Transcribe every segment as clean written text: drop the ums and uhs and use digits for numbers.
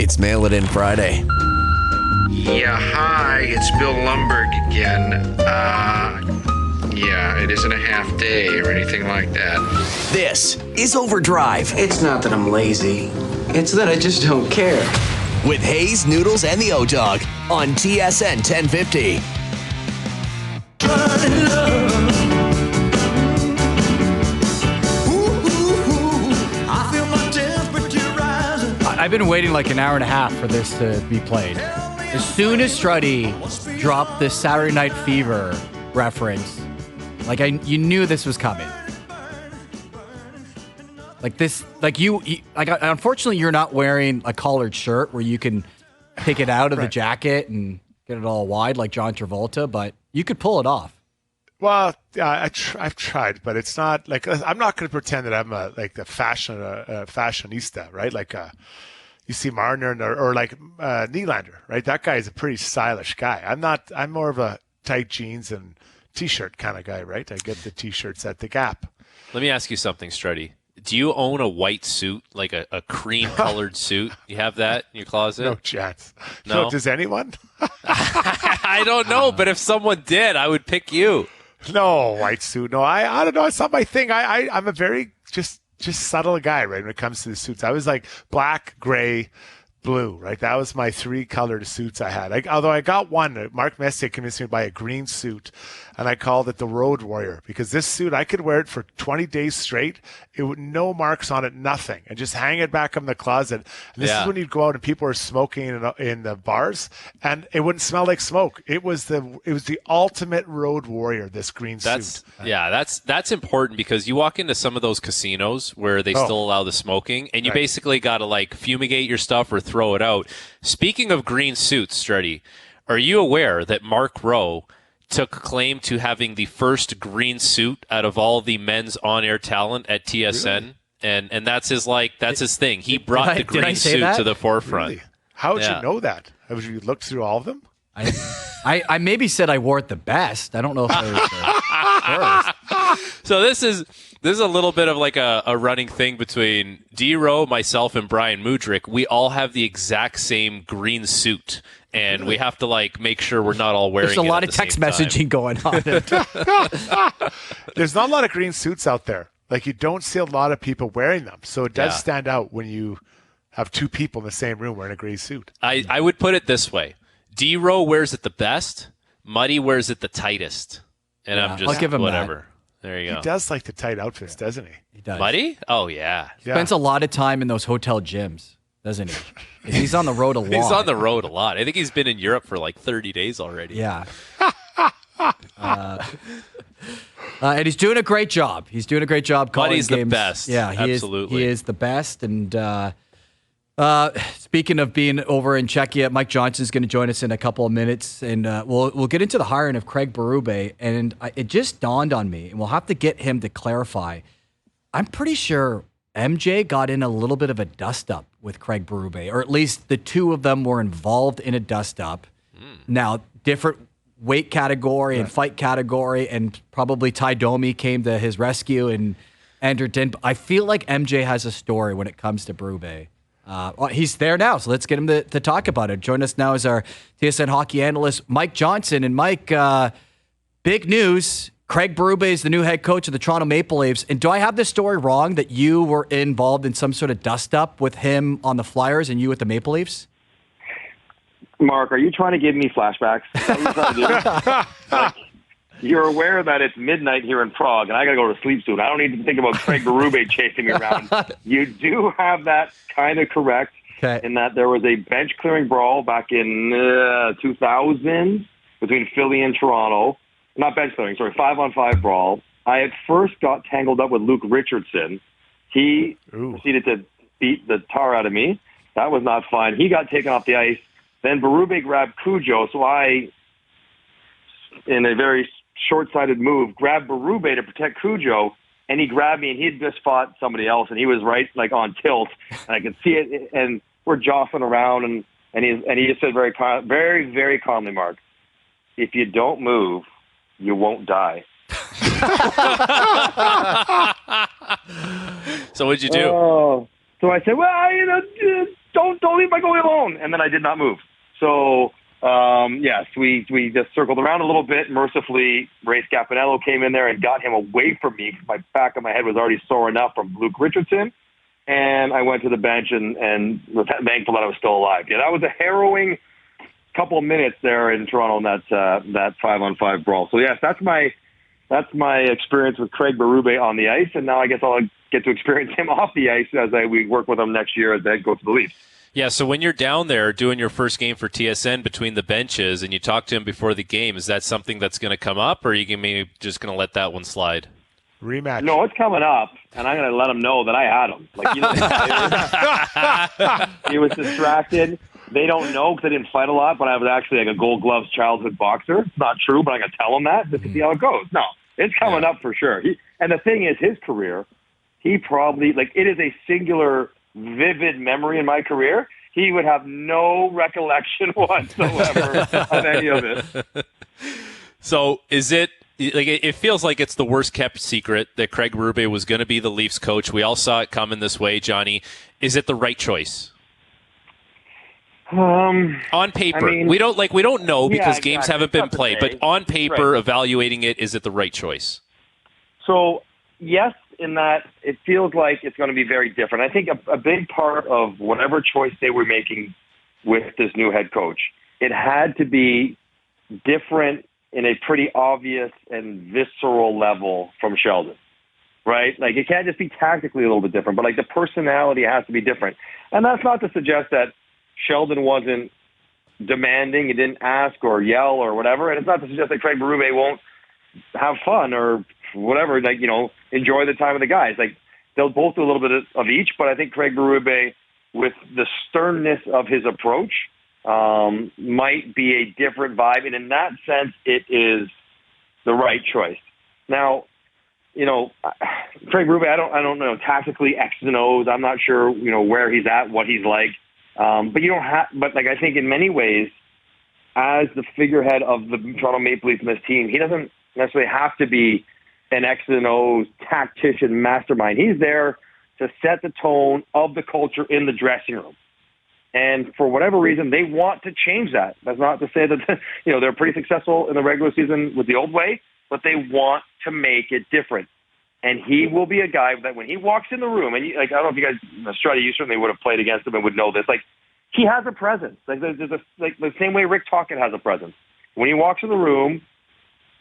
It's Mail It In Friday. Yeah, hi, it's Bill Lumberg again. Yeah, it isn't a half day or anything like that. This is OverDrive It's not that I'm lazy. It's that I just don't care. with Hayes, Noodles, and the O-Dog on TSN 1050. I've been waiting like an hour and a half for this to be played. As soon as Struddy dropped this Saturday Night Fever reference, like you knew this was coming. Like this, unfortunately, you're not wearing a collared shirt where you can pick it out of the jacket and get it all wide like John Travolta, but you could pull it off. Well, I've tried, but it's not like I'm not going to pretend that I'm a fashionista, right? Like you see Marner or like Nylander, right? That guy is a pretty stylish guy. I'm not. I'm more of a tight jeans and t-shirt kind of guy, right? I get the t-shirts at the Gap. Let me ask you something, Struddy. Do you own a white suit, like a cream-colored suit? You have that in your closet? No chance. No? Does anyone? I don't know, but if someone did, I would pick you. No white suit. No, I don't know. It's not my thing. I'm a very just subtle guy, right? When it comes to the suits, I was like black, gray, blue, right? That was my three colored suits I had. Although I got one, Mark Messier convinced me to buy a green suit, and I called it the Road Warrior because this suit, I could wear it for 20 days straight. It would no marks on it, nothing, and just hang it back in the closet. And this is when you'd go out and people were smoking in the bars, and it wouldn't smell like smoke. It was the ultimate Road Warrior. This green suit. Yeah, that's important because you walk into some of those casinos where they still allow the smoking, and you basically got to like fumigate your stuff or throw it out. Speaking of green suits, Struddy, are you aware that Mark Rowe took claim to having the first green suit out of all the men's on-air talent at TSN? Really? And that's his thing. He brought the green suit to the forefront. Really? How would you know that? Have you looked through all of them? I maybe said I wore it the best. I don't know if I was the first. So this is a little bit of like a running thing between D-Row, myself, and Brian Mudryk. We all have the exact same green suit, and we have to like make sure we're not all wearing it. There's a lot of text messaging going on. There's not a lot of green suits out there. Like you don't see a lot of people wearing them, so it does stand out when you have two people in the same room wearing a gray suit. I would put it this way: D-Row wears it the best, Muddy wears it the tightest, and I'm just I'll give him whatever. That. There you go. He does like the tight outfits, doesn't he? He does. Muddy? Oh, yeah. Spends a lot of time in those hotel gyms, doesn't he? He's on the road a lot. He's on the road a lot. I think he's been in Europe for like 30 days already. Yeah. And he's doing a great job. He's doing a great job calling Muddy's games. The best. Yeah, absolutely. He is the best. And speaking of being over in Czechia, Mike Johnson's going to join us in a couple of minutes, and we'll get into the hiring of Craig Berube. And it just dawned on me, and we'll have to get him to clarify. I'm pretty sure MJ got in a little bit of a dust-up with Craig Berube, or at least the two of them were involved in a dust-up. Now, different weight category and fight category, and probably Ty Domi came to his rescue and entered in. I feel like MJ has a story when it comes to Berube. He's there now, so let's get him to talk about it. Join us now is our TSN hockey analyst, Mike Johnson. And Mike, big news. Craig Berube is the new head coach of the Toronto Maple Leafs. And do I have this story wrong that you were involved in some sort of dust-up with him on the Flyers and you with the Maple Leafs? Mark, are you trying to give me flashbacks? Is that what you're trying to do? Like, you're aware that it's midnight here in Prague, and I got to go to sleep soon. I don't need to think about Craig Berube chasing me around. You do have that kind of correct in that there was a bench-clearing brawl back in 2000 between Philly and Toronto. Not bench-clearing, sorry, 5-on-5 brawl. I at first got tangled up with Luke Richardson. He proceeded to beat the tar out of me. That was not fun. He got taken off the ice. Then Berube grabbed Cujo, so I, in a very short-sighted move, grabbed Berube to protect Cujo, and he grabbed me, and he had just fought somebody else, and he was right, like, on tilt, and I could see it, and we're jostling around, and he just said very, very, very calmly, Mark, if you don't move, you won't die. So what'd you do? So I said, well, don't leave my goalie alone. And then I did not move. So, yes, we just circled around a little bit. Mercifully, Ray Scapanello came in there and got him away from me because my back of my head was already sore enough from Luke Richardson. And I went to the bench and was thankful that I was still alive. Yeah, that was a harrowing couple of minutes there in Toronto in that 5-on-5 brawl. So, yes, that's my experience with Craig Berube on the ice, and now I guess I'll get to experience him off the ice as we work with him next year as the head coach of the Leafs. Yeah, so when you're down there doing your first game for TSN between the benches and you talk to him before the game, is that something that's going to come up, or are you maybe just going to let that one slide? Rematch. No, it's coming up, and I'm going to let him know that I had him. He was distracted. They don't know because I didn't fight a lot, but I was actually like a Gold Gloves childhood boxer. It's not true, but I'm going to tell him that just to see how it goes. No, it's coming up for sure. And the thing is, his career, he probably, it is a singular, vivid memory in my career. He would have no recollection whatsoever of any of it. So is it, it feels like it's the worst kept secret that Craig Berube was going to be the Leafs coach. We all saw it coming this way, Johnny. Is it the right choice? On paper, we don't know because games haven't been played. But on paper, evaluating it, is it the right choice? So yes, in that it feels like it's going to be very different. I think a big part of whatever choice they were making with this new head coach, it had to be different in a pretty obvious and visceral level from Sheldon, right? It can't just be tactically a little bit different, but the personality has to be different. And that's not to suggest that Sheldon wasn't demanding, he didn't ask or yell or whatever, and it's not to suggest that Craig Berube won't have fun or whatever, enjoy the time with the guys. They'll both do a little bit of each, but I think Craig Berube, with the sternness of his approach, might be a different vibe, and in that sense, it is the right choice. Now, Craig Berube, I don't know tactically X's and O's. I'm not sure, where he's at, what he's like. But you don't have. But I think in many ways, as the figurehead of the Toronto Maple Leafs and this team, he doesn't necessarily have to be an X's and O's tactician mastermind. He's there to set the tone of the culture in the dressing room. And for whatever reason, they want to change that. That's not to say that they're pretty successful in the regular season with the old way, but they want to make it different. And he will be a guy that when he walks in the room, and I don't know if you guys, Strutty, you certainly would have played against him and would know this. He has a presence. There's the same way Rick Tocchet has a presence. When he walks in the room,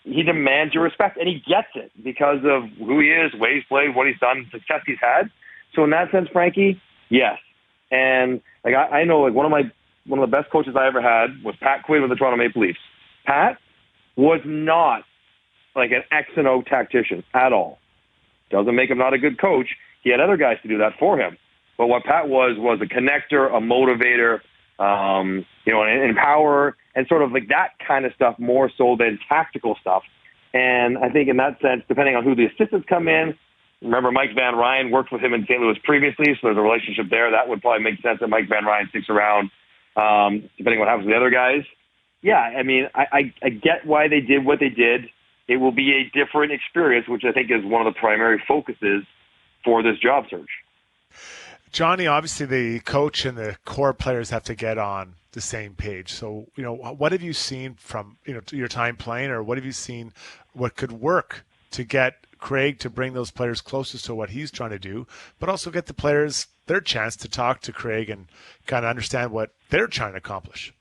he demands your respect, and he gets it because of who he is, way he's played, what he's done, success he's had. So in that sense, Frankie, yes. And I know one of the best coaches I ever had was Pat Quinn with the Toronto Maple Leafs. Pat was not an X and O tactician at all. Doesn't make him not a good coach. He had other guys to do that for him. But what Pat was a connector, a motivator, an empowerer, and sort of that kind of stuff more so than tactical stuff. And I think in that sense, depending on who the assistants come in, remember Mike Van Ryn worked with him in St. Louis previously, so there's a relationship there. That would probably make sense that Mike Van Ryn sticks around, depending on what happens to the other guys. Yeah, I get why they did what they did. It will be a different experience, which I think is one of the primary focuses for this job search. Johnny, obviously the coach and the core players have to get on the same page. So, what have you seen from, your time playing, or what have you seen what could work to get Craig to bring those players closest to what he's trying to do, but also get the players their chance to talk to Craig and kind of understand what they're trying to accomplish?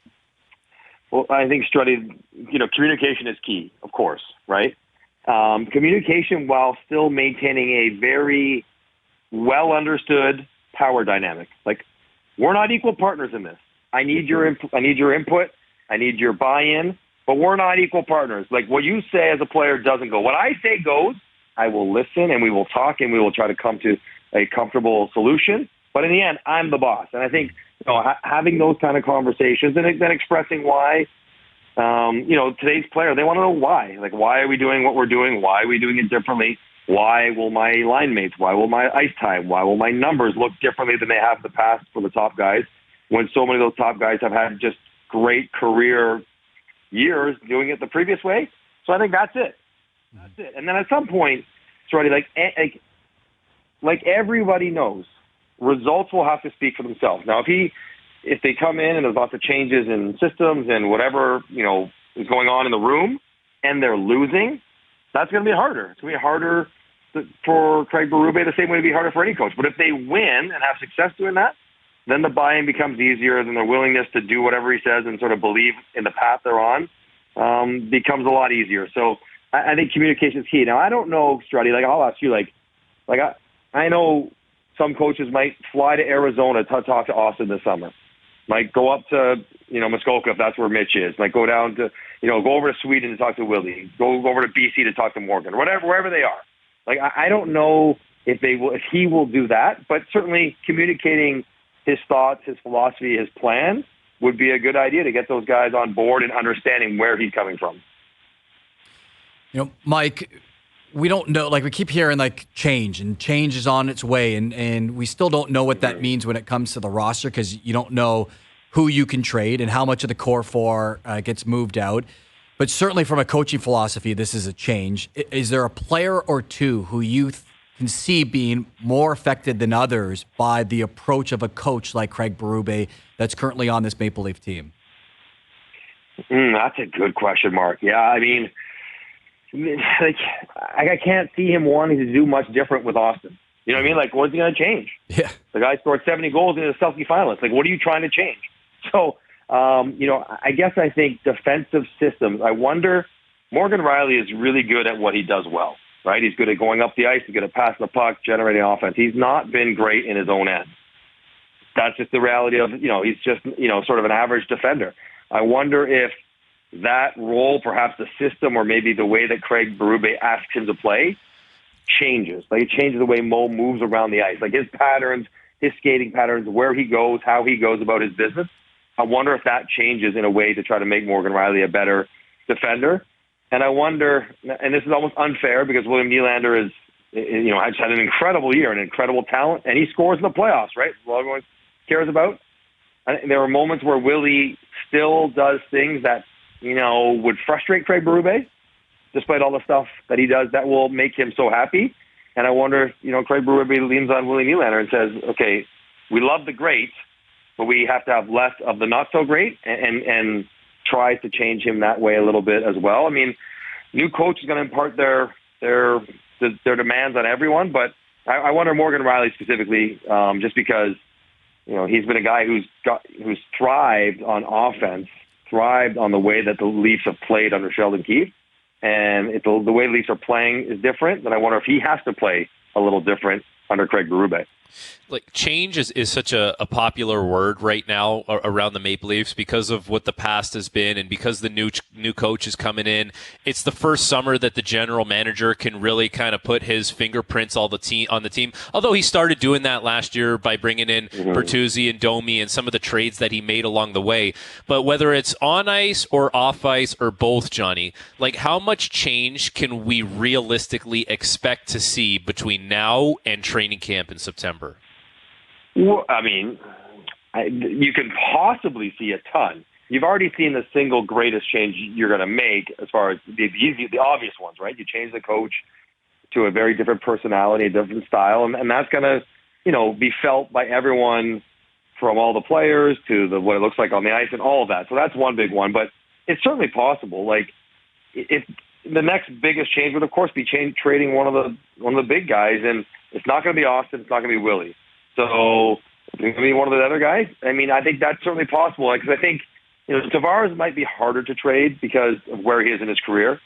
Well, I think, Strutty, communication is key, of course, right? Communication while still maintaining a very well-understood power dynamic. We're not equal partners in this. I need your input. I need your buy-in, but we're not equal partners. What you say as a player doesn't go. What I say goes. I will listen, and we will talk, and we will try to come to a comfortable solution. But in the end, I'm the boss. And I think having those kind of conversations and then expressing why, today's player, they want to know why. Why are we doing what we're doing? Why are we doing it differently? Why will my line mates, why will my ice time, why will my numbers look differently than they have in the past for the top guys when so many of those top guys have had just great career years doing it the previous way? So I think that's it. That's it. And then at some point, Shorty, like everybody knows, results will have to speak for themselves. Now, if they come in and there's lots of changes in systems and whatever, is going on in the room and they're losing, that's going to be harder. It's going to be harder for Craig Berube, the same way it'd be harder for any coach. But if they win and have success doing that, then the buy-in becomes easier, then their willingness to do whatever he says and sort of believe in the path they're on becomes a lot easier. So I think communication is key. Now, I don't know, Struddy, I'll ask you, I know some coaches might fly to Arizona to talk to Austin this summer. Might go up to, Muskoka if that's where Mitch is. Might go down to, go over to Sweden to talk to Willie. Go over to BC to talk to Morgan, or wherever they are. I don't know if he will do that, but certainly communicating his thoughts, his philosophy, his plan would be a good idea to get those guys on board and understanding where he's coming from. Mike, we don't know, we keep hearing change, and change is on its way, and we still don't know what that means when it comes to the roster, because you don't know who you can trade and how much of the core four gets moved out. But certainly from a coaching philosophy, this is a change. Is there a player or two who you can see being more affected than others by the approach of a coach like Craig Berube that's currently on this Maple Leaf team? That's a good question, Mark. Yeah, I mean, I can't see him wanting to do much different with Austin. You know what I mean? What's he going to change? Yeah. The guy scored 70 goals in the Selke finalist. What are you trying to change? So, I guess I think defensive systems. I wonder, Morgan Rielly is really good at what he does well, right? He's good at going up the ice. He's good at passing the puck, generating offense. He's not been great in his own end. That's just the reality of, he's just, sort of an average defender. I wonder if that role, perhaps the system or maybe the way that Craig Berube asks him to play changes. It changes the way Mo moves around the ice. His patterns, his skating patterns, where he goes, how he goes about his business. I wonder if that changes in a way to try to make Morgan Rielly a better defender. And I wonder, and this is almost unfair because William Nylander has had an incredible year, an incredible talent, and he scores in the playoffs, right? Well, everyone cares about. And there are moments where Willie still does things that, would frustrate Craig Berube, despite all the stuff that he does that will make him so happy. And I wonder if, Craig Berube leans on Willie Nylander and says, okay, we love the great, but we have to have less of the not so great, and tries to change him that way a little bit as well. I mean, new coach is going to impart their demands on everyone, but I wonder Morgan Rielly specifically, just because he's been a guy who's thrived on offense, thrived on the way that the Leafs have played under Sheldon Keefe, and if the way the Leafs are playing is different, then I wonder if he has to play a little different under Craig Berube. Change is such a popular word right now around the Maple Leafs because of what the past has been, and because the new coach is coming in. It's the first summer that the general manager can really kind of put his fingerprints on the team. Although he started doing that last year by bringing in Bertuzzi and Domi and some of the trades that he made along the way. But whether it's on ice or off ice or both, Johnny, how much change can we realistically expect to see between now and training camp in September? Well, I mean, you can possibly see a ton. You've already seen the single greatest change you're going to make as far as the obvious ones, right? You change the coach to a very different personality, a different style, and that's going to, be felt by everyone, from all the players to what it looks like on the ice and all of that. So that's one big one, but it's certainly possible. If the next biggest change would, of course, be trading one of the big guys, and it's not going to be Austin, it's not going to be Willie. So it's going to be one of the other guys. I mean, I think that's certainly possible, because I think Tavares might be harder to trade because of where he is in his career.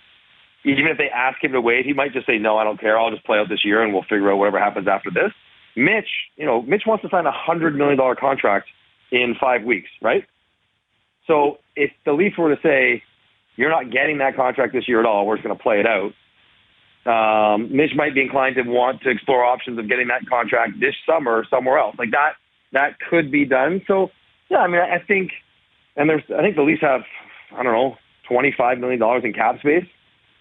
Even if they ask him to wait, he might just say, no, I don't care. I'll just play out this year and we'll figure out whatever happens after this. Mitch wants to sign a $100 million contract in 5 weeks, right? So if the Leafs were to say, you're not getting that contract this year at all, we're just going to play it out, Mitch might be inclined to want to explore options of getting that contract this summer somewhere else. That could be done. So, yeah, I mean, I think the Leafs have, $25 million in cap space.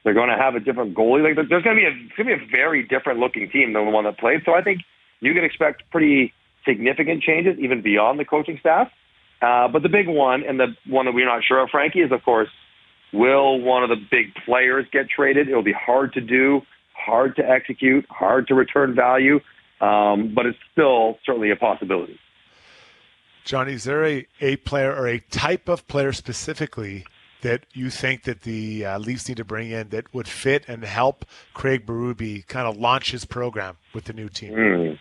They're going to have a different goalie. There's going to be a very different looking team than the one that played. So I think you can expect pretty significant changes, even beyond the coaching staff. But the big one, and the one that we're not sure of, Frankie, is, of course, will one of the big players get traded? It'll be hard to do, hard to execute, hard to return value. but it's still certainly a possibility. Johnny, is there a player or a type of player specifically that you think that the Leafs need to bring in that would fit and help Craig Berube kind of launch his program with the new team?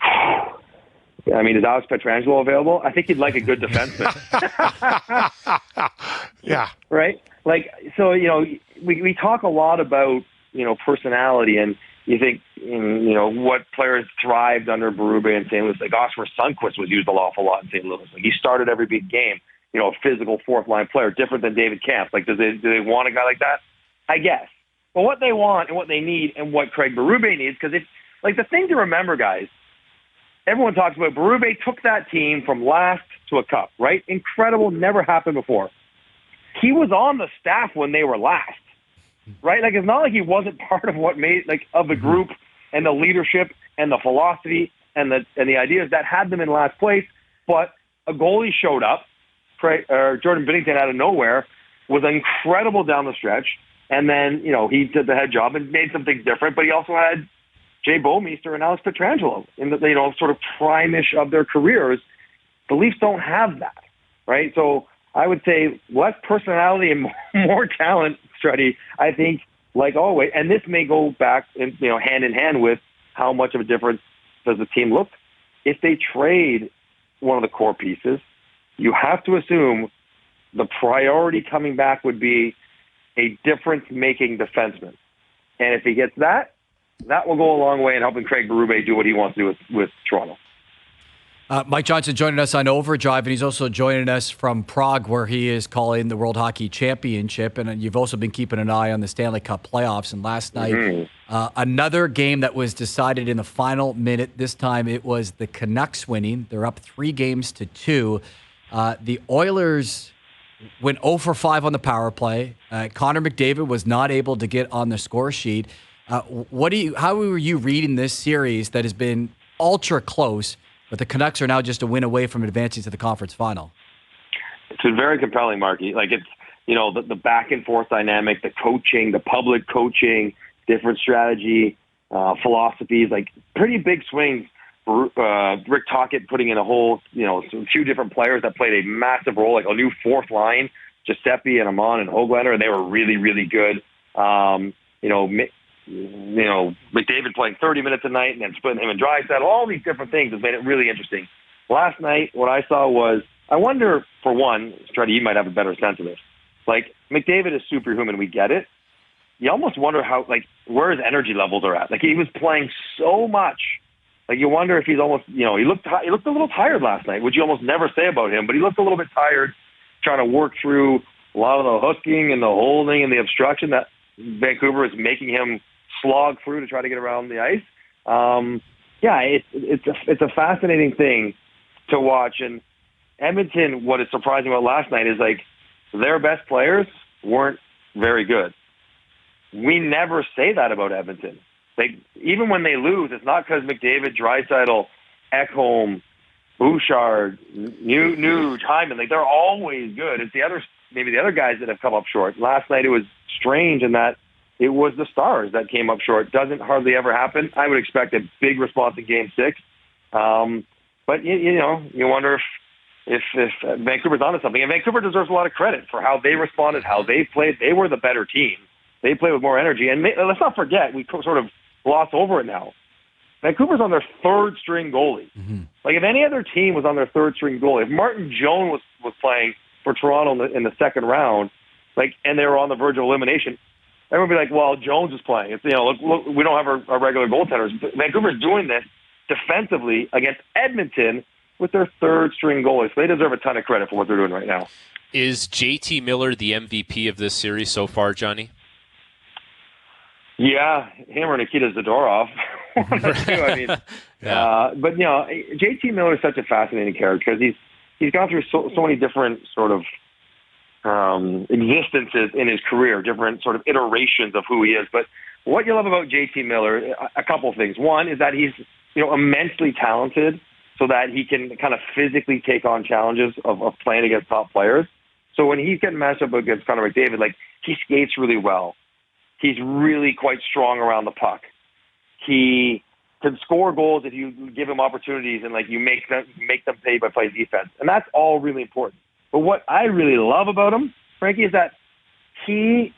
I mean, is Alex Pietrangelo available? I think he'd like a good defenseman. Yeah. Right? Like, so, we talk a lot about, personality, and you think, what players thrived under Berube in St. Louis. Like Oscar Sundqvist was used an awful lot in St. Louis. Like, he started every big game. A physical fourth-line player, different than David Kampf. Like, do they want a guy like that? I guess. But what they want and what they need and what Craig Berube needs, because the thing to remember, guys, everyone talks about Berube took that team from last to a cup, right? Incredible, never happened before. He was on the staff when they were last, right? Like, it's not like he wasn't part of what made, of the group and the leadership and the philosophy and the ideas that had them in last place. But a goalie showed up. Jordan Binnington out of nowhere was incredible down the stretch. And then, he did the head job and made some things different, but he also had Jay Bouwmeester and Alex Pietrangelo in the, sort of prime-ish of their careers. The Leafs don't have that, right? So I would say less personality and more talent, Struddy, I think, like always. And this may go back, hand in hand with how much of a difference does the team look. If they trade one of the core pieces, you have to assume the priority coming back would be a difference-making defenseman. And if he gets that will go a long way in helping Craig Berube do what he wants to do with Toronto. Mike Johnson joining us on OverDrive, and he's also joining us from Prague, where he is calling the World Hockey Championship. And you've also been keeping an eye on the Stanley Cup playoffs. And last night, another game that was decided in the final minute. This time it was the Canucks winning. They're up 3-2. The Oilers went 0 for 5 on the power play. Connor McDavid was not able to get on the score sheet. How were you reading this series that has been ultra close, but the Canucks are now just a win away from advancing to the conference final? It's been very compelling, Marky. Like, it's, the back and forth dynamic, the coaching, the public coaching, different strategy, philosophies, like pretty big swings. Rick Tocchet putting in a few different players that played a massive role, like a new fourth line, Giuseppe and Amon and Höglander, and they were really, really good. McDavid playing 30 minutes a night and then splitting him and Draisaitl, all these different things has made it really interesting. Last night, what I saw was, I wonder, for one, Struddy, you might have a better sense of this. Like, McDavid is superhuman, we get it. You almost wonder where his energy levels are at. Like, he was playing so much. Like, you wonder if he's almost, he looked a little tired last night, which you almost never say about him, but he looked a little bit tired trying to work through a lot of the hooking and the holding and the obstruction that Vancouver is making him slog through to try to get around the ice. It's a fascinating thing to watch. And Edmonton, what is surprising about last night is, like, their best players weren't very good. We never say that about Edmonton. Like, even when they lose, it's not because McDavid, Draisaitl, Ekholm, Bouchard, Nuge, Hyman, like, they're always good. It's the other guys that have come up short. Last night it was strange in that it was the Stars that came up short. Doesn't hardly ever happen. I would expect a big response in Game 6. But you wonder if Vancouver's onto something. And Vancouver deserves a lot of credit for how they responded, how they played. They were the better team. They played with more energy. And let's not forget, we sort of gloss over it now. Vancouver's on their third-string goalie. Mm-hmm. Like, if any other team was on their third-string goalie, if Martin Jones was playing for Toronto in the second round, and they were on the verge of elimination, everyone would be like, well, Jones is playing. It's, look, we don't have our regular goaltenders. But Vancouver's doing this defensively against Edmonton with their third-string goalie. So they deserve a ton of credit for what they're doing right now. Is JT Miller the MVP of this series so far, Johnny? Yeah, him or Nikita Zadorov. I mean, but JT Miller is such a fascinating character because he's gone through so many different sort of existences in his career, different sort of iterations of who he is. But what you love about JT Miller, a couple of things. One is that he's immensely talented, so that he can kind of physically take on challenges of playing against top players. So when he's getting matched up against Connor McDavid, he skates really well. He's really quite strong around the puck. He can score goals if you give him opportunities and like you make them pay by playing defense. And that's all really important. But what I really love about him, Frankie, is that he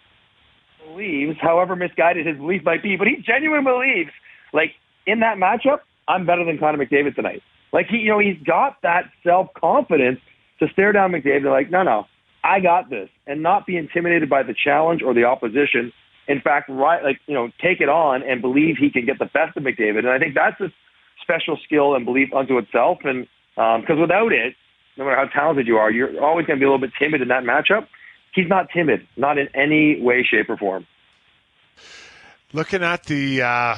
believes, however misguided his belief might be, but he genuinely believes, like, in that matchup, I'm better than Connor McDavid tonight. Like, he's got that self-confidence to stare down McDavid and like, no, I got this, and not be intimidated by the challenge or the opposition. In fact, take it on and believe he can get the best of McDavid. And I think that's a special skill and belief unto itself. And because without it, no matter how talented you are, you're always going to be a little bit timid in that matchup. He's not timid, not in any way, shape, or form. Looking at the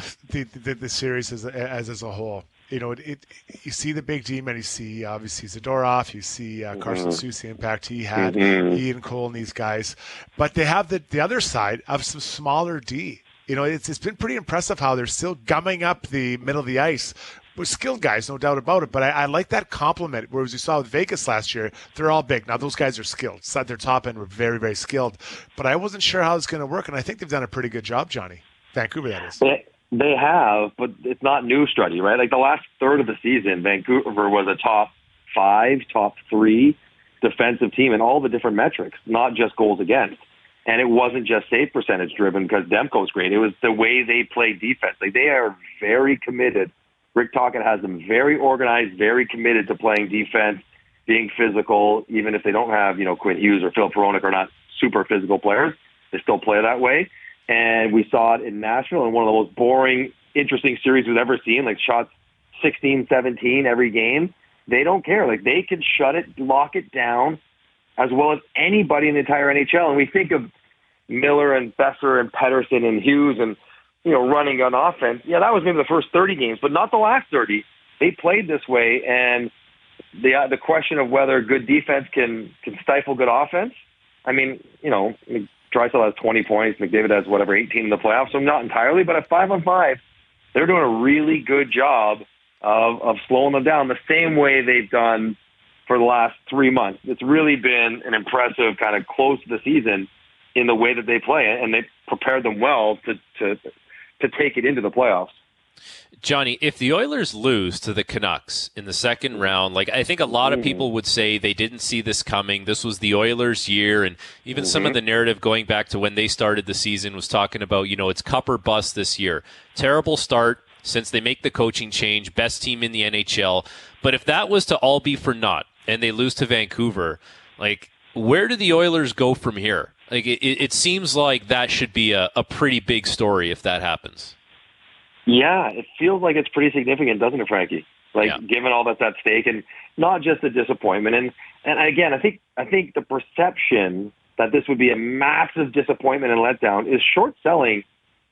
series as a whole, you see the big D men. You see obviously Zadorov. You see Carson Soucy, the impact he had. Ian Cole and these guys, but they have the other side of some smaller D. It's been pretty impressive how they're still gumming up the middle of the ice. With skilled guys, no doubt about it. But I like that compliment. Whereas you saw with Vegas last year, they're all big. Now those guys are skilled. So at their top end were very, very skilled. But I wasn't sure how it's going to work, and I think they've done a pretty good job, Johnny. Vancouver, that is. They have, but it's not new, Struddy, right? Like the last third of the season, Vancouver was a top 5, top 3 defensive team in all the different metrics, not just goals against. And it wasn't just save percentage driven because Demko's great. It was the way they play defense. Like they are very committed. Rick Tocchet has them very organized, very committed to playing defense, being physical, even if they don't have, Quinn Hughes or Phil Peronic are not super physical players. They still play that way. And we saw it in Nashville in one of the most boring, interesting series we've ever seen, like shots 16, 17 every game. They don't care. Like they can shut it, lock it down as well as anybody in the entire NHL. And we think of Miller and Besser and Pettersson and Hughes and, running on offense. Yeah, that was maybe the first 30 games, but not the last 30. They played this way, and the question of whether good defense can stifle good offense, I mean, Draisaitl has 20 points, McDavid has 18 in the playoffs, so not entirely, but at 5-on-5, they're doing a really good job of slowing them down the same way they've done for the last 3 months. It's really been an impressive kind of close to the season in the way that they play it, and they prepared them well to take it into the playoffs. Johnny, if the Oilers lose to the Canucks in the second round, I think a lot of people would say they didn't see this coming. This was the Oilers' year, and even some of the narrative going back to when they started the season was talking about, it's cup or bust this year. Terrible start since they make the coaching change, best team in the NHL. But if that was to all be for naught and they lose to Vancouver, where do the Oilers go from here? It seems like that should be a pretty big story if that happens. Yeah, it feels like it's pretty significant, doesn't it, Frankie? Given all that's at stake, and not just the disappointment. And again, I think the perception that this would be a massive disappointment and letdown is short-selling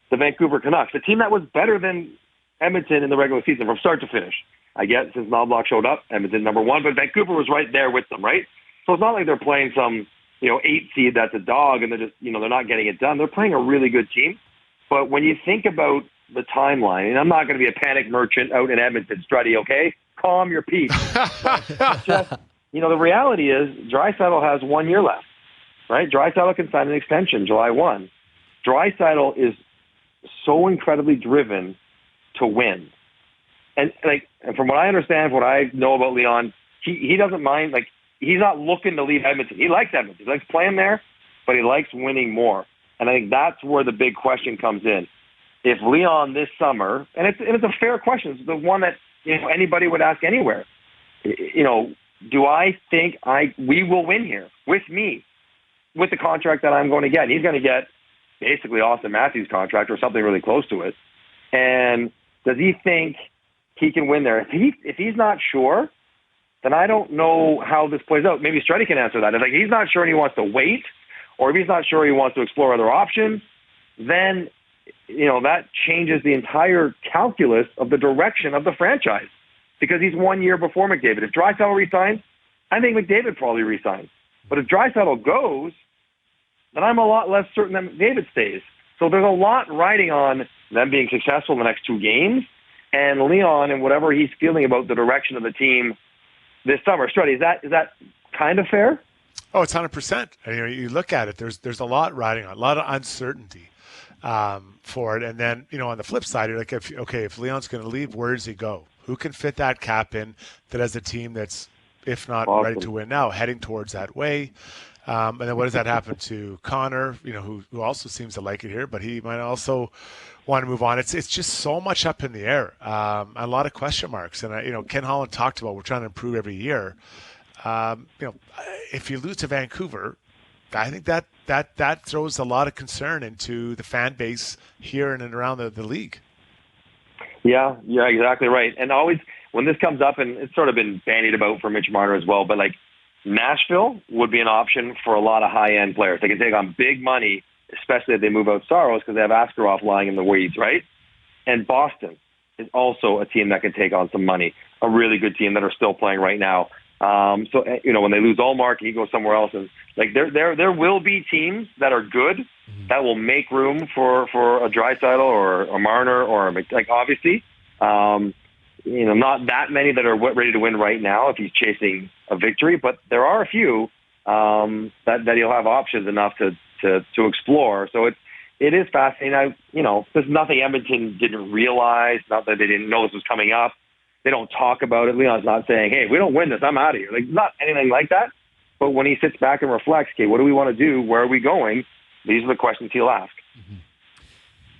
the Vancouver Canucks, a team that was better than Edmonton in the regular season from start to finish. I get since Knobloch showed up, Edmonton number 1, but Vancouver was right there with them, right? So it's not like they're playing some 8 seed that's a dog and they're just they're not getting it done. They're playing a really good team. But when you think about the timeline, and I'm not going to be a panic merchant out in Edmonton, Struddy, okay? Calm your peace. Just, the reality is Draisaitl has 1 year left, right? Draisaitl can sign an extension July 1. Draisaitl is so incredibly driven to win. And from what I understand, what I know about Leon, he doesn't mind, he's not looking to leave Edmonton. He likes Edmonton. He likes playing there, but he likes winning more. And I think that's where the big question comes in. If Leon this summer, and it's a fair question, it's the one that anybody would ask anywhere. Do I think we will win here with me, with the contract that I'm going to get? And he's going to get basically Austin Matthews' contract or something really close to it. And does he think he can win there? If he's not sure, then I don't know how this plays out. Maybe Struddy can answer that. If he's not sure and he wants to wait, or if he's not sure he wants to explore other options, then that changes the entire calculus of the direction of the franchise because he's 1 year before McDavid. If Draisaitl resigns, I think McDavid probably resigns. But if Draisaitl goes, then I'm a lot less certain that McDavid stays. So there's a lot riding on them being successful in the next 2 games and Leon and whatever he's feeling about the direction of the team this summer. Struddy, is that kind of fair? Oh, it's 100%. You look at it. There's a lot riding on, a lot of uncertainty. for it. And then, on the flip side, you're like, if Leon's going to leave, where does he go? Who can fit that cap in that has a team that's, if not ready to win now, heading towards that way? And then what does that happen to Connor, who also seems to like it here, but he might also want to move on. It's just so much up in the air, a lot of question marks. And, Ken Holland talked about we're trying to improve every year. If you lose to Vancouver, I think that throws a lot of concern into the fan base here and around the league. Yeah, exactly right. And always when this comes up, and it's sort of been bandied about for Mitch Marner as well, but like Nashville would be an option for a lot of high-end players. They can take on big money, especially if they move out Saros because they have Askarov lying in the weeds, right? And Boston is also a team that can take on some money, a really good team that are still playing right now. So, when they lose Allmark, he goes somewhere else. And like there will be teams that are good that will make room for a Draisaitl or a Marner or obviously, not that many that are ready to win right now if he's chasing a victory, but there are a few that he'll have options enough to explore. So it is fascinating. There's nothing Edmonton didn't realize, not that they didn't know this was coming up. They don't talk about it. Leon's not saying, hey, we don't win this, I'm out of here. Like, not anything like that. But when he sits back and reflects, okay, what do we want to do? Where are we going? These are the questions he'll ask.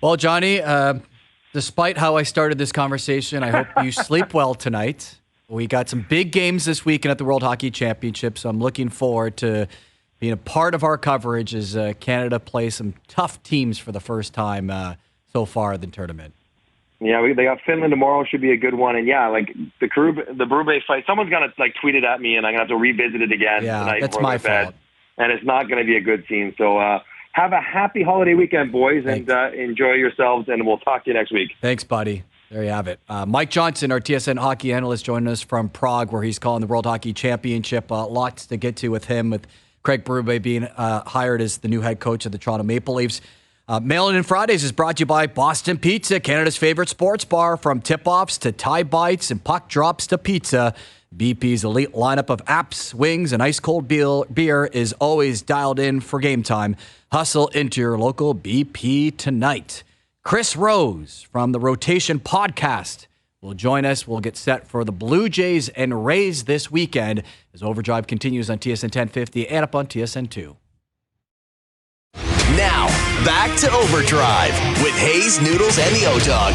Well, Johnny, despite how I started this conversation, I hope you sleep well tonight. We got some big games this weekend at the World Hockey Championship, so I'm looking forward to being a part of our coverage as Canada plays some tough teams for the first time so far in the tournament. Yeah, they got Finland tomorrow. Should be a good one. And yeah, like the Berube fight, someone's gonna tweet it at me, and I'm gonna have to revisit it again tonight. That's my fault. And it's not gonna be a good scene. So have a happy holiday weekend, boys, Thanks. And enjoy yourselves. And we'll talk to you next week. Thanks, buddy. There you have it. Mike Johnson, our TSN hockey analyst, joining us from Prague, where he's calling the World Hockey Championship. Lots to get to with him, with Craig Berube being hired as the new head coach of the Toronto Maple Leafs. Mail-In in Fridays is brought to you by Boston Pizza, Canada's favorite sports bar. From tip-offs to tie bites and puck drops to pizza, BP's elite lineup of apps, wings, and ice-cold beer is always dialed in for game time. Hustle into your local BP tonight. Chris Rose from the Rotation Podcast will join us. We'll get set for the Blue Jays and Rays this weekend as OverDrive continues on TSN 1050 and up on TSN 2. Now, back to OverDrive with Hayes, Noodles, and the O-Dog.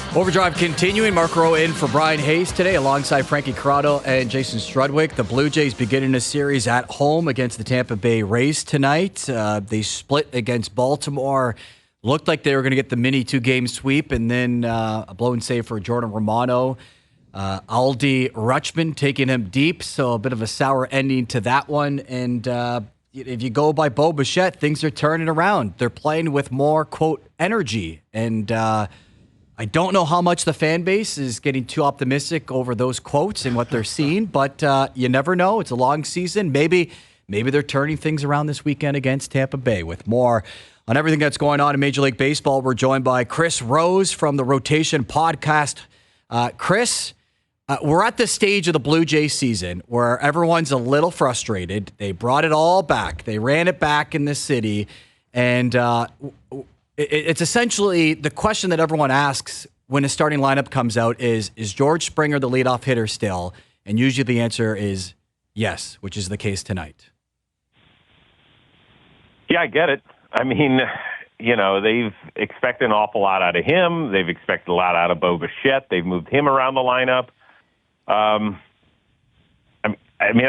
OverDrive continuing. Mark Rowe in for Brian Hayes today alongside Frankie Corrado and Jason Strudwick. The Blue Jays beginning a series at home against the Tampa Bay Rays tonight. They split against Baltimore. Looked like they were going to get the mini 2-game sweep, and then a blown save for Jordan Romano. Aldi Rutschman taking him deep, so a bit of a sour ending to that one. And if you go by Bo Bichette, things are turning around. They're playing with more, quote, energy. And I don't know how much the fan base is getting too optimistic over those quotes and what they're seeing, but you never know. It's a long season. Maybe they're turning things around this weekend against Tampa Bay. With more on everything that's going on in Major League Baseball, we're joined by Chris Rose from the Rotation Podcast. Chris, we're at the stage of the Blue Jays season where everyone's a little frustrated. They brought it all back. They ran it back in the city, and it's essentially the question that everyone asks when a starting lineup comes out is George Springer the leadoff hitter still? And usually the answer is yes, which is the case tonight. Yeah, I get it. I mean, they've expected an awful lot out of him. They've expected a lot out of Bo Bichette. They've moved him around the lineup. I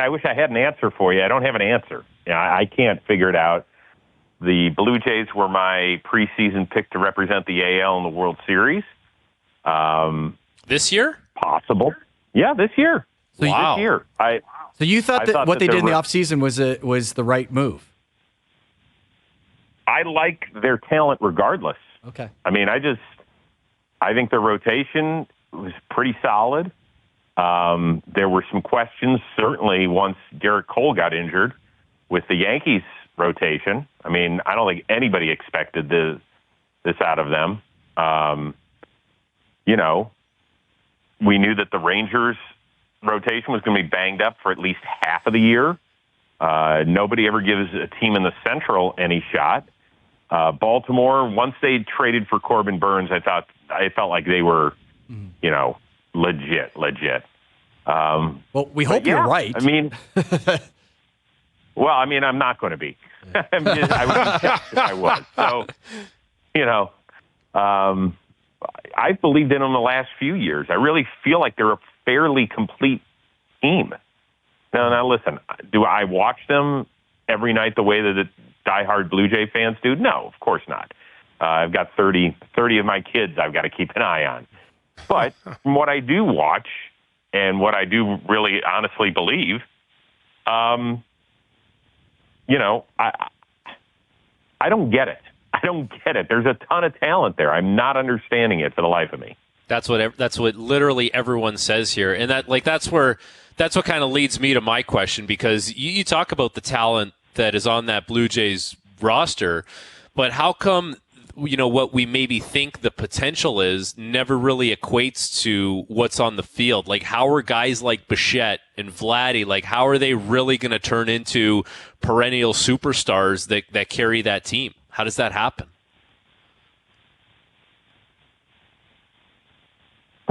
wish I had an answer for you. I don't have an answer. I can't figure it out. The Blue Jays were my preseason pick to represent the AL in the World Series. This year? Possible. Yeah, this year. Wow. This year. So you thought that what they did in the offseason was the right move? I like their talent regardless. Okay. I think their rotation was pretty solid. There were some questions, certainly, once Garrett Cole got injured with the Yankees rotation. I don't think anybody expected this out of them. You know, we knew that the Rangers rotation was going to be banged up for at least half of the year. Nobody ever gives a team in the Central any shot. Baltimore, once they traded for Corbin Burns, I felt like they were, you know, legit. Well, we hope you're right. I mean, I'm not going to be. I would be pissed if I was. So, you know, I've believed in them the last few years. I really feel like they're a fairly complete team. Now listen, do I watch them every night the way that the diehard Blue Jay fans do? No, of course not. I've got 30 of my kids I've got to keep an eye on. But from what I do watch and what I do really honestly believe, you know, I don't get it. I don't get it. There's a ton of talent there. I'm not understanding it for the life of me. That's what literally everyone says here, and that's what kind of leads me to my question, because you talk about the talent that is on that Blue Jays roster, but how come, you know, what we maybe think the potential is never really equates to what's on the field? Like, how are guys like Bichette and Vladdy, like, how are they really going to turn into perennial superstars that carry that team? How does that happen?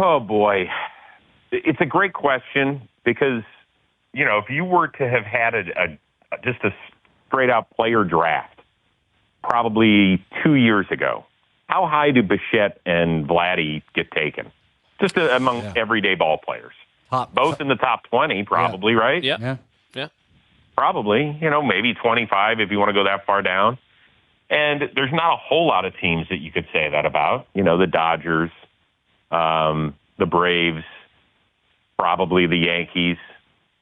Oh, boy. It's a great question because, you know, if you were to have had just a straight-out player draft probably 2 years ago, how high do Bichette and Vladdy get taken? Just among everyday ball players. Both in the top 20, probably, right? Yeah. Probably. You know, maybe 25 if you want to go that far down. And there's not a whole lot of teams that you could say that about. You know, the Dodgers, the Braves, probably the Yankees,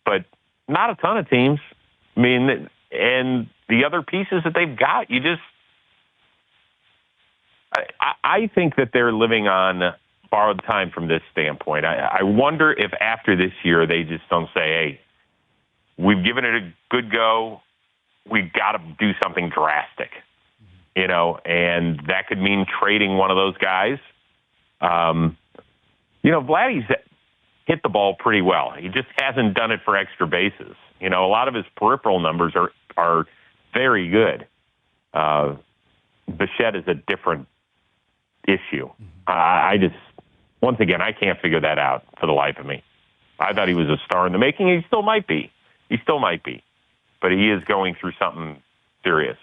but not a ton of teams. I mean, and the other pieces that they've got, I think that they're living on borrowed time from this standpoint. I wonder if after this year they just don't say, hey, we've given it a good go. We've got to do something drastic, you know, and that could mean trading one of those guys. You know, Vladdy's hit the ball pretty well. He just hasn't done it for extra bases. You know, a lot of his peripheral numbers are very good. Bichette is a different issue. Once again, I can't figure that out for the life of me. I thought he was a star in the making. He still might be. But he is going through something serious.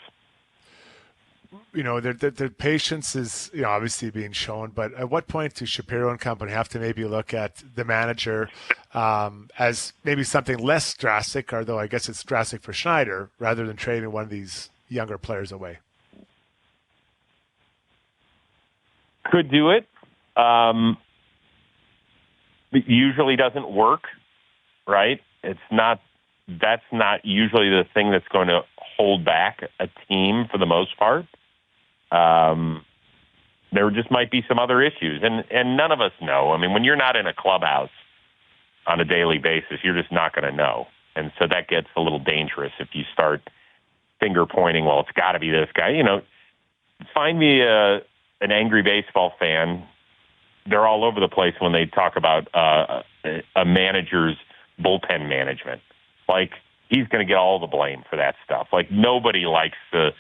You know, their patience is, you know, obviously being shown, but at what point do Shapiro and company have to maybe look at the manager as maybe something less drastic, although I guess it's drastic for Schneider, rather than trading one of these younger players away? Could do it. It usually doesn't work, right? That's not usually the thing that's going to hold back a team for the most part. There just might be some other issues, and none of us know. I mean, when you're not in a clubhouse on a daily basis, you're just not going to know. And so that gets a little dangerous if you start finger pointing, well, it's got to be this guy. You know, find me an angry baseball fan. They're all over the place when they talk about a manager's bullpen management. Like, he's going to get all the blame for that stuff. Like, nobody likes the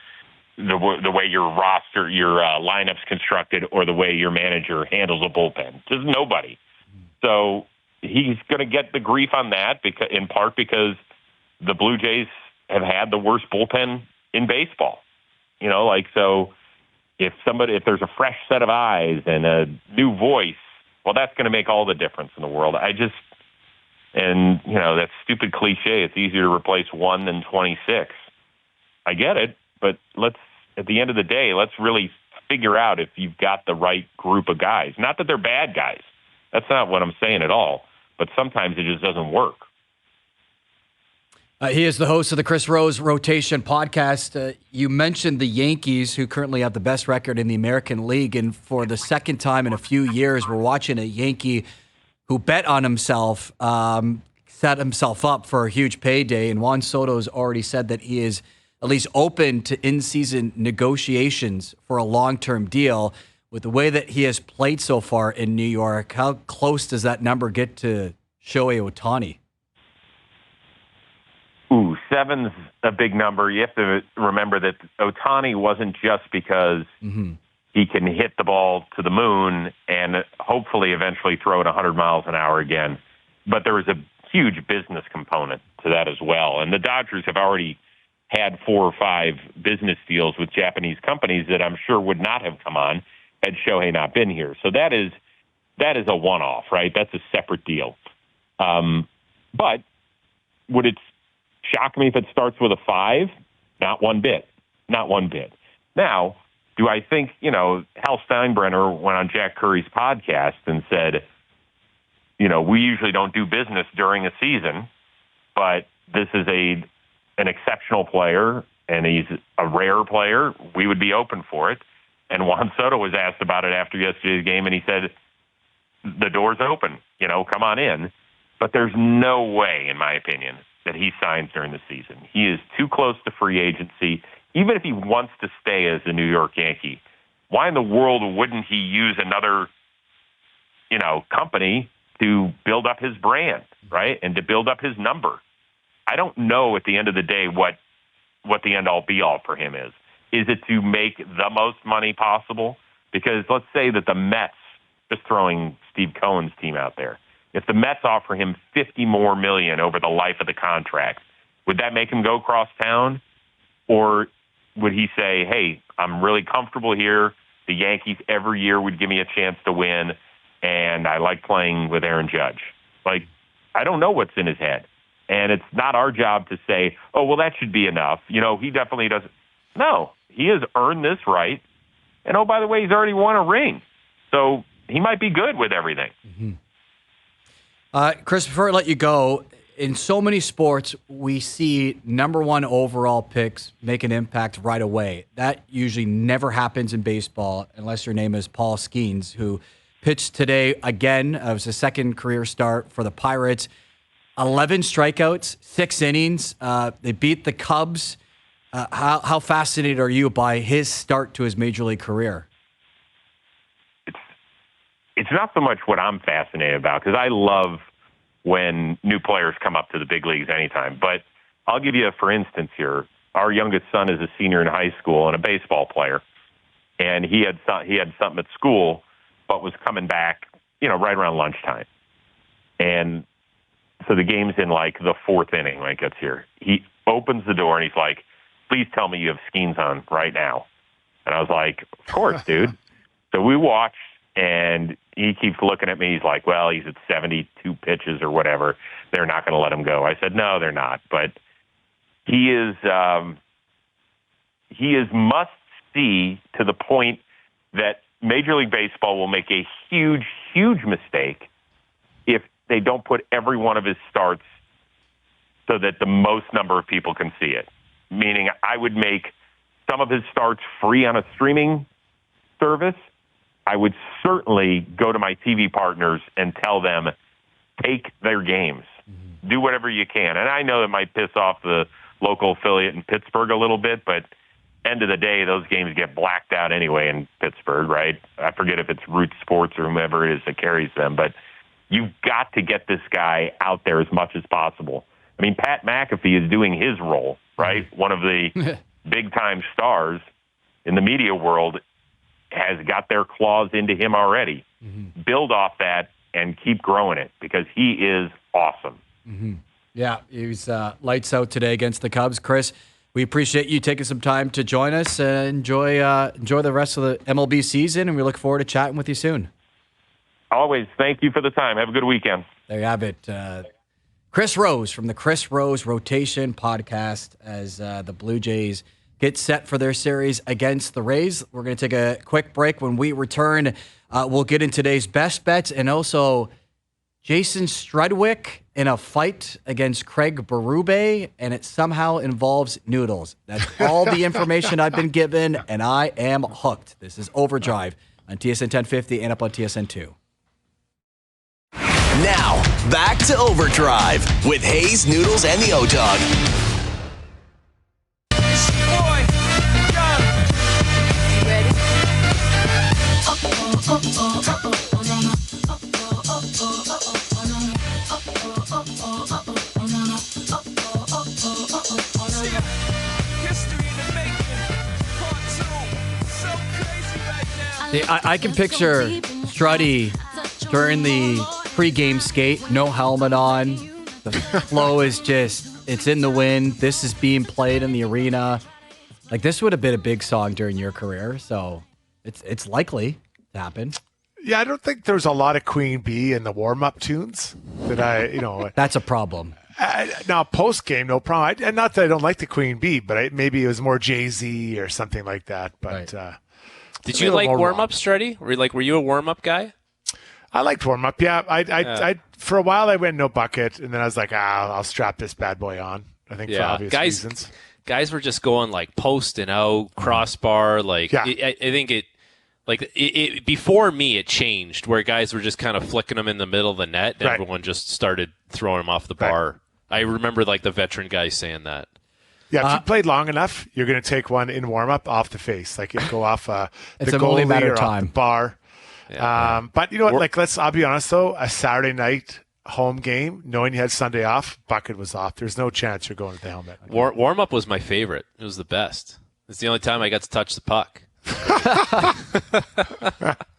way your roster, your lineup's constructed, or the way your manager handles a bullpen. Just nobody. So he's going to get the grief on that, because, in part because the Blue Jays have had the worst bullpen in baseball. You know, like, so if there's a fresh set of eyes and a new voice, well, that's going to make all the difference in the world. And, you know, that stupid cliche, it's easier to replace one than 26. I get it, but at the end of the day, let's really figure out if you've got the right group of guys. Not that they're bad guys. That's not what I'm saying at all. But sometimes it just doesn't work. He is the host of the Chris Rose Rotation podcast. You mentioned the Yankees, who currently have the best record in the American League. And for the second time in a few years, we're watching a Yankee who bet on himself, set himself up for a huge payday. And Juan Sotos already said that he is at least open to in-season negotiations for a long-term deal. with the way that he has played so far in New York, how close does that number get to Shohei Ohtani? Ooh, 7's a big number. You have to remember that Ohtani wasn't just because he can hit the ball to the moon and hopefully eventually throw it 100 miles an hour again, but there was a huge business component to that as well. And the Dodgers have already had 4 or 5 business deals with Japanese companies that I'm sure would not have come on had Shohei not been here. So that is a one-off, right? That's a separate deal. But would it shock me if it starts with a 5? Not one bit. Not one bit. Now, do I think, Hal Steinbrenner went on Jack Curry's podcast and said, we usually don't do business during a season, but this is an exceptional player and he's a rare player. We would be open for it. And Juan Soto was asked about it after yesterday's game, and he said, the door's open, come on in. But there's no way, in my opinion, that he signs during the season. He is too close to free agency. Even if he wants to stay as a New York Yankee, why in the world wouldn't he use another, company to build up his brand, right? And to build up his number? I don't know at the end of the day what the end-all be-all for him is. Is it to make the most money possible? Because let's say that the Mets, just throwing Steve Cohen's team out there, if the Mets offer him $50 million more over the life of the contract, would that make him go cross town? Or would he say, hey, I'm really comfortable here. The Yankees every year would give me a chance to win, and I like playing with Aaron Judge. I don't know what's in his head. And it's not our job to say, oh, well, that should be enough. He definitely doesn't. No, he has earned this right. And, oh, by the way, he's already won a ring. So he might be good with everything. Chris, before I let you go, in so many sports, we see number 1 overall picks make an impact right away. That usually never happens in baseball unless your name is Paul Skeens, who pitched today again. It was his second career start for the Pirates. 11 strikeouts, 6 innings. They beat the Cubs. How fascinated are you by his start to his major league career? It's not so much what I'm fascinated about, because I love when new players come up to the big leagues anytime. But I'll give you for instance here. Our youngest son is a senior in high school and a baseball player. And he had something at school, but was coming back, right around lunchtime. And so the game's in the 4th inning when it gets here. He opens the door and he's like, please tell me you have Skeens on right now. And I was like, of course, dude. So we watched, and he keeps looking at me. He's like, well, he's at 72 pitches or whatever. They're not going to let him go. I said, no, they're not. But he is must see to the point that Major League Baseball will make a huge, huge mistake if they don't put every one of his starts so that the most number of people can see it. Meaning I would make some of his starts free on a streaming service. I would certainly go to my TV partners and tell them, take their games. Do whatever you can. And I know it might piss off the local affiliate in Pittsburgh a little bit, but end of the day, those games get blacked out anyway in Pittsburgh, right? I forget if it's Root Sports or whomever it is that carries them, but you've got to get this guy out there as much as possible. I mean, Pat McAfee is doing his role, right? One of the big-time stars in the media world has got their claws into him already. Build off that and keep growing it, because he is awesome. Yeah, he was lights out today against the Cubs. Chris, we appreciate you taking some time to join us and enjoy the rest of the MLB season, and we look forward to chatting with you soon. Always. Thank you for the time. Have a good weekend. There you have it. Chris Rose from the Chris Rose Rotation podcast as the Blue Jays get set for their series against the Rays. We're going to take a quick break. When we return, we'll get in today's best bets and also Jason Strudwick in a fight against Craig Berube, and it somehow involves noodles. That's all the information I've been given, and I am hooked. This is OverDrive on TSN 1050 and up on TSN 2. Now, back to OverDrive with Hayes, Noodles, and the O-Dog. I can picture Struddy during the pregame skate, no helmet on. The flow is just, it's in the wind. This is being played in the arena. Like, this would have been a big song during your career, so it's likely to happen. Yeah, I don't think there's a lot of Queen Bee in the warm-up tunes that That's a problem. Now, post-game, no problem. And not that I don't like the Queen Bee, but maybe it was more Jay-Z or something like that. But Right. Did you like warm-up, Struddy? Were you a warm-up guy? I liked warm-up, yeah. I for a while, I went no bucket, and then I was like, I'll strap this bad boy on, I think, for obvious reasons. Guys were just going, like, post and out, crossbar. Like, Yeah. I think it before me, it changed, where guys were just kind of flicking them in the middle of the net, and everyone just started throwing them off the bar. I remember, like, the veteran guys saying that. Yeah, if you played long enough, you're going to take one in warm-up off the face. Like, it'd go off the only goalie matter or of off time. the bar. Yeah. But you know what? Like, I'll be honest, though. A Saturday night home game, knowing you had Sunday off, bucket was off. There's no chance you're going with the helmet. Warm-up was my favorite. It was the best. It's the only time I got to touch the puck.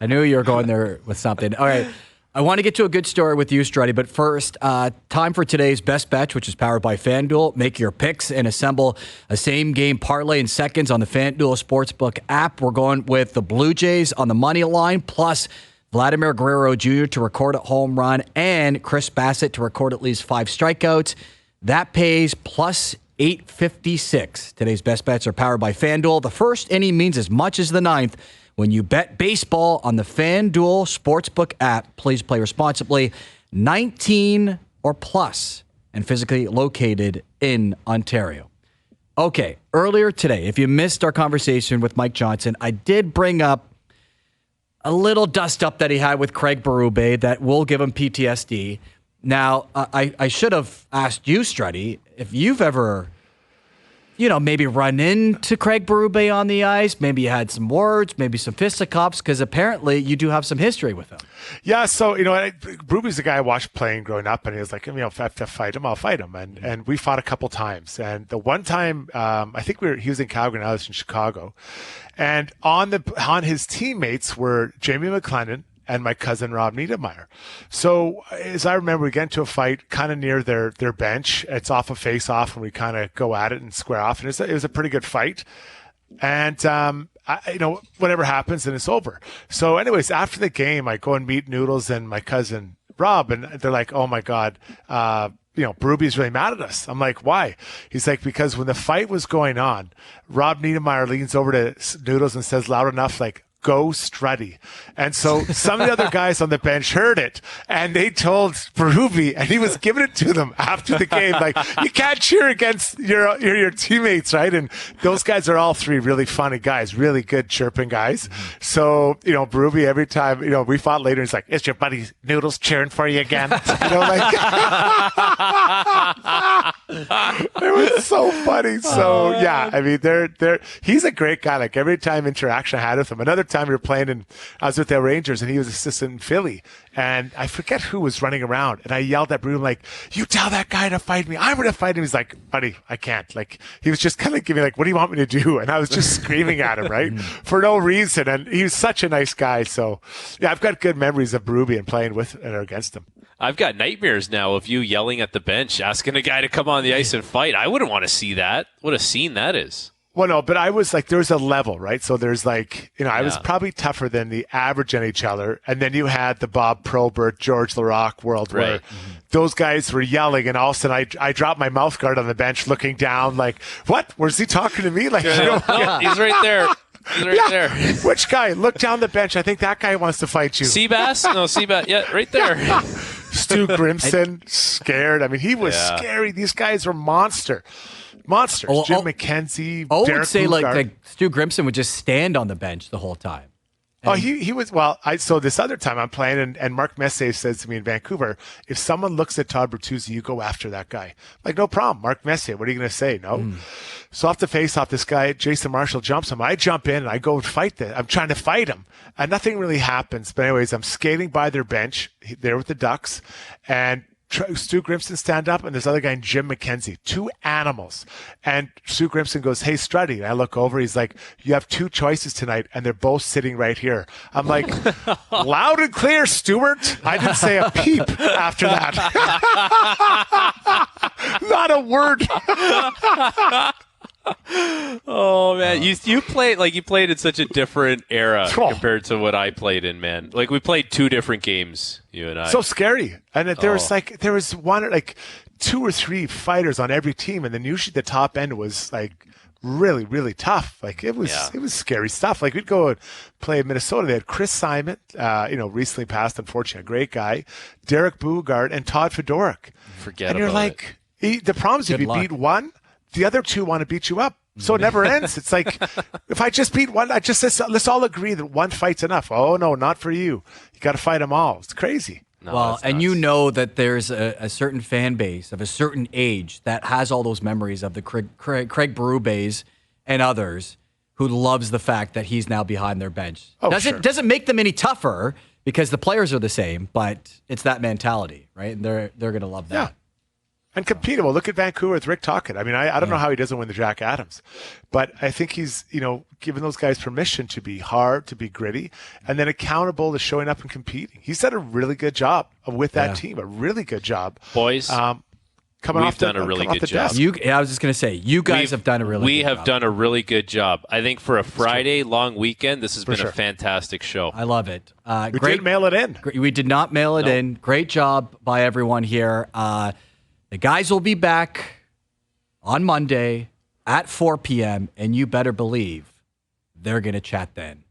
I knew you were going there with something. All right. I want to get to a good story with you, Struddy, but first, time for today's best bet, which is powered by FanDuel. Make your picks and assemble a same-game parlay in seconds on the FanDuel Sportsbook app. We're going with the Blue Jays on the money line, plus Vladimir Guerrero Jr. to record a home run and Chris Bassett to record at least 5 strikeouts. That pays plus 856. Today's best bets are powered by FanDuel. The first inning means as much as the ninth. When you bet baseball on the FanDuel Sportsbook app, please play responsibly. 19 or plus and physically located in Ontario. Okay, earlier today, if you missed our conversation with Mike Johnson, I did bring up a little dust-up that he had with Craig Berube that will give him PTSD. Now, I should have asked you, Struddy, if you've ever, maybe run into Craig Berube on the ice, maybe you had some words, maybe some fisticuffs, because apparently you do have some history with him. Yeah, so, Berube's the guy I watched playing growing up, and he was like, if I have to fight him, I'll fight him. And we fought a couple times. And the one time, I think he was in Calgary and I was in Chicago. And on his teammates were Jamie McLennan and my cousin Rob Niedermeyer. So as I remember, we get into a fight kind of near their bench. It's off a face-off, and we kind of go at it and square off. And it was a pretty good fight. And, whatever happens, then it's over. So anyways, after the game, I go and meet Noodles and my cousin Rob, and they're like, oh, my God, Berube's really mad at us. I'm like, why? He's like, because when the fight was going on, Rob Niedermeyer leans over to Noodles and says loud enough, like, go Struddy. And so some of the other guys on the bench heard it, and they told Berube, and he was giving it to them after the game. Like, you can't cheer against your teammates, right? And those guys are all three really funny guys, really good chirping guys. So, Berube, every time, we fought later, he's like, is your buddy Noodles cheering for you again? It was so funny. So, yeah, I mean, he's a great guy. Like, every time interaction I had with him, another time we were playing, and I was with the Rangers, and he was assistant in Philly, and I forget who was running around, and I yelled at Bruno, like, you tell that guy to fight me. I'm going to fight him. He's like, buddy, I can't. Like, he was just kind of giving, like, what do you want me to do? And I was just screaming at him, right? For no reason. And he was such a nice guy. So, yeah, I've got good memories of Berube and playing with and against him. I've got nightmares now of you yelling at the bench, asking a guy to come on the ice and fight. I wouldn't want to see that. What a scene that is. Well, no, but I was like, there was a level, right? So there's like, I was probably tougher than the average NHLer. And then you had the Bob Probert, George Laraque world where those guys were yelling. And all of a sudden I dropped my mouth guard on the bench looking down like, what? Where's he talking to me? Like, he's right there. He's right there. Which guy? Look down the bench. I think that guy wants to fight you. Seabass? No, Seabass. Yeah, right there. Stu Grimson, scared. I mean, he was scary. These guys were monsters. Jim McKenzie, Derek would say Bugard. like Stu Grimson would just stand on the bench the whole time. And he was, so this other time I'm playing, and Mark Messier says to me in Vancouver, if someone looks at Todd Bertuzzi, you go after that guy. I'm like, no problem. Mark Messier, what are you going to say? No? So off the face-off, this guy, Jason Marshall, jumps him. I jump in and I go fight I'm trying to fight him. And nothing really happens. But anyways, I'm skating by their bench there with the Ducks. And Stu Grimson stand up, and this other guy, Jim McKenzie, two animals. And Stu Grimson goes, "Hey, Struddy." And I look over. He's like, "You have two choices tonight, and they're both sitting right here." I'm like, "Loud and clear, Stuart." I didn't say a peep after that. Not a word. Oh man, you played in such a different era compared to what I played in, man. Like we played two different games, you and I. So scary. And there was one like 2 or 3 fighters on every team, and then usually the top end was like really, really tough. Like it was scary stuff. Like we'd go and play in Minnesota. They had Chris Simon, recently passed, unfortunately, a great guy, Derek Bugard, and Todd Fedorik. And you're like, the problem is if you beat one, the other 2 want to beat you up. So it never ends. It's like, if I just beat one, let's all agree that one fight's enough. Oh, no, not for you. You got to fight them all. It's crazy. No, well, and you know that there's a certain fan base of a certain age that has all those memories of the Craig Berubes and others who loves the fact that he's now behind their bench. Doesn't make them any tougher because the players are the same, but it's that mentality, right? And they're going to love that. Yeah. And competable. Look at Vancouver with Rick Tocchet. I mean, I don't know how he doesn't win the Jack Adams, but I think he's, given those guys permission to be hard, to be gritty, and then accountable to showing up and competing. He's done a really good job with that team, a really good job. Boys, we've done a really good job. I was just going to say, you guys have done a really good job. We have done a really good job. I think for a Friday long weekend, this has been a fantastic show. I love it. We didn't mail it in. We did not mail it in. Great job by everyone here. The guys will be back on Monday at 4 p.m., and you better believe they're going to chat then.